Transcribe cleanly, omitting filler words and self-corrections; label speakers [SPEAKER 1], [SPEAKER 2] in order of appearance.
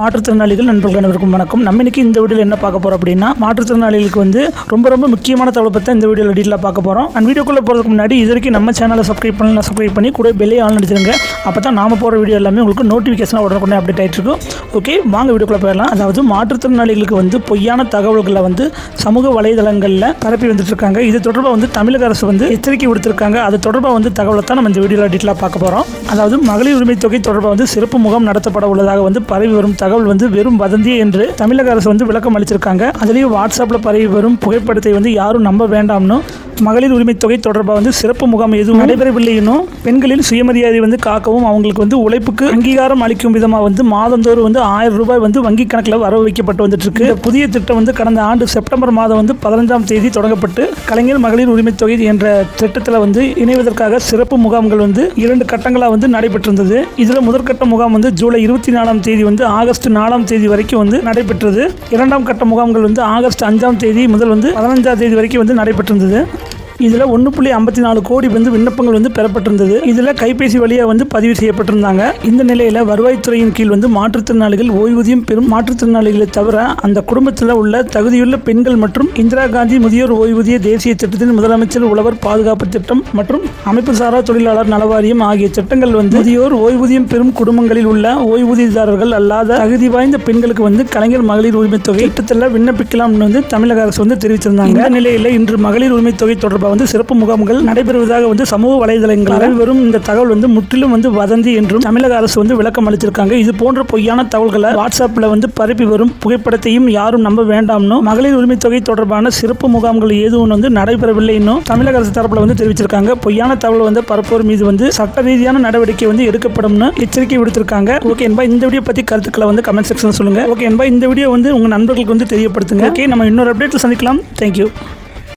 [SPEAKER 1] மாற்றுத்திறனாளிகள் நண்பர்கள் அனைவருக்கும் வணக்கம். நம்ம இன்னைக்கு இந்த வீடியோவில் என்ன பார்க்க போகிறோம் அப்படின்னா, மாற்றுத்திறனாளிகளுக்கு வந்து ரொம்ப முக்கியமான தகவலை பற்றி இந்த வீடியோவில் டீட்டெயிலாக பார்க்க போகிறோம். அண்ட் வீடியோக்குள்ளே போகிறதுக்கு முன்னாடி இது வரைக்கும் நம்ம சேனலை சப்ஸ்கிரைப் பண்ணி கூட பெல்லை ஆன் அடிச்சிருங்க. அப்போ தான் நாம போகிற வீடியோ எல்லாமே உங்களுக்கு நோட்டிஃபிகேஷனாக உடனே அப்டேட் ஆகிட்டு இருக்கும். ஓகே, வாங்க வீடியோக்குள்ளே போயிடலாம். அதாவது மாற்றுத்திறனாளிகளுக்கு வந்து பொய்யான தகவல்களை வந்து சமூக வலைதளங்களில் பரப்பி வந்துட்டு இருக்காங்க. இது தொடர்பாக வந்து தமிழக அரசு வந்து எச்சரிக்கை விடுத்திருக்காங்க. அது தொடர்பாக வந்து தகவலை தான் நம்ம இந்த வீடியோவில் டீட்டெயிலாக பார்க்க போகிறோம். அதாவது மகளிர் உரிமை தொகை தொடர்பாக வந்து சிறப்பு முகாம் நடத்தப்பட உள்ளதாக வந்து பரவி வரும் தகவல் வந்து வெறும் வதந்தி என்று தமிழக அரசு வந்து விளக்கம் அளிச்சிருக்காங்க. அதுலேயும் வாட்ஸ்அப்பில் பரவி வரும் புகைப்படத்தை வந்து யாரும் நம்ப வேண்டாம்னு, மகளிர் உரிமை தொகை தொடர்பாக வந்து சிறப்பு முகாம் எதுவும் நடைபெறவில்லை இன்னும், பெண்களின் சுயமரியாதை வந்து காக்கவும் அவங்களுக்கு வந்து உழைப்புக்கு அங்கீகாரம் அளிக்கும் விதமாக வந்து மாதந்தோறும் வந்து 1000 ரூபாய் வந்து வங்கி கணக்கில் வரவு வைக்கப்பட்டு வந்துட்டு இருக்கு. இந்த புதிய திட்டம் வந்து கடந்த ஆண்டு செப்டம்பர் மாதம் வந்து 15ஆம் தேதி தொடங்கப்பட்டு கலைஞர் மகளிர் உரிமை தொகை என்ற திட்டத்தில் வந்து இணைவதற்காக சிறப்பு முகாம்கள் வந்து 2 கட்டங்களாக வந்து நடைபெற்றிருந்தது. இதில் முதற்கட்ட முகாம் வந்து ஜூலை 24ஆம் தேதி வந்து ஆகஸ்ட் 4ஆம் தேதி வரைக்கும் வந்து நடைபெற்றது. 2ஆம் கட்ட முகாம்கள் வந்து ஆகஸ்ட் 5ஆம் தேதி முதல் வந்து 15ஆம் தேதி வரைக்கும் வந்து நடைபெற்றிருந்தது. இதில் 1.54 கோடி வந்து விண்ணப்பங்கள் வந்து பெறப்பட்டிருந்தது. இதில் கைபேசி வழியாக வந்து பதிவு செய்யப்பட்டிருந்தாங்க. இந்த நிலையில் வருவாய்த்துறையின் கீழ் வந்து மாற்றுத்திறனாளிகள் ஓய்வூதியம் பெறும் மாற்றுத்திறனாளிகளை தவிர அந்த குடும்பத்தில் உள்ள தகுதியுள்ள பெண்கள் மற்றும் இந்திரா காந்தி முதியோர் ஓய்வூதிய தேசிய திட்டத்தின் முதலமைச்சர் உழவர் பாதுகாப்பு திட்டம் மற்றும் அமைப்பு சாரா தொழிலாளர் நலவாரியம் ஆகிய திட்டங்கள் வந்து முதியோர் ஓய்வூதியம் பெறும் குடும்பங்களில் உள்ள ஓய்வூதியதாரர்கள் அல்லாத தகுதி வாய்ந்த பெண்களுக்கு வந்து கலைஞர் மகளிர் உரிமை தொகை திட்டத்தில் விண்ணப்பிக்கலாம் வந்து தமிழக அரசு வந்து தெரிவித்திருந்தாங்க. இந்த நிலையில் இன்று மகளிர் உரிமை தொகை தொடர்பாக வந்து சிறப்பு முகாம்கள் நடைபெறுவதாக வந்து சமூக வலைதளங்களில் வரும் இந்த தகவல் வந்து முற்றிலும் வந்து வதந்தி என்றும் தமிழக அரசு வந்து விளக்கம் அளிச்சிருக்காங்க. இது போன்ற பொய்யான தகவல்களை வாட்ஸ்அப்பில் வந்து பரப்பி வரும் புகைப்படத்தையும் யாரும் நம்ப வேண்டாம்னு, மகளிர் உரிமை தொகை தொடர்பான சிறப்பு முகாம்கள் எதுவும் வந்து நடைபெறவில்லை இன்னும் தமிழக அரசு தரப்புல வந்து தெரிவிச்சிருக்காங்க. பொய்யான தகவல் வந்து பரப்புவோர் மீது வந்து சட்ட ரீதியான நடவடிக்கை வந்து எடுக்கப்படும்னு எச்சரிக்கை விடுத்திருக்காங்க. ஓகே என்பா, இந்த வீடியோ பத்தி கருத்துக்களை வந்து கமெண்ட் செக்ஷன் சொல்லுங்க. ஓகே என்பா, இந்த வீடியோ வந்து உங்க நண்பர்களுக்கு வந்து தெரியப்படுத்துங்க. ஓகே, நம்ம இன்னொரு அப்டேட்ல சந்திக்கலாம். தேங்க்யூ.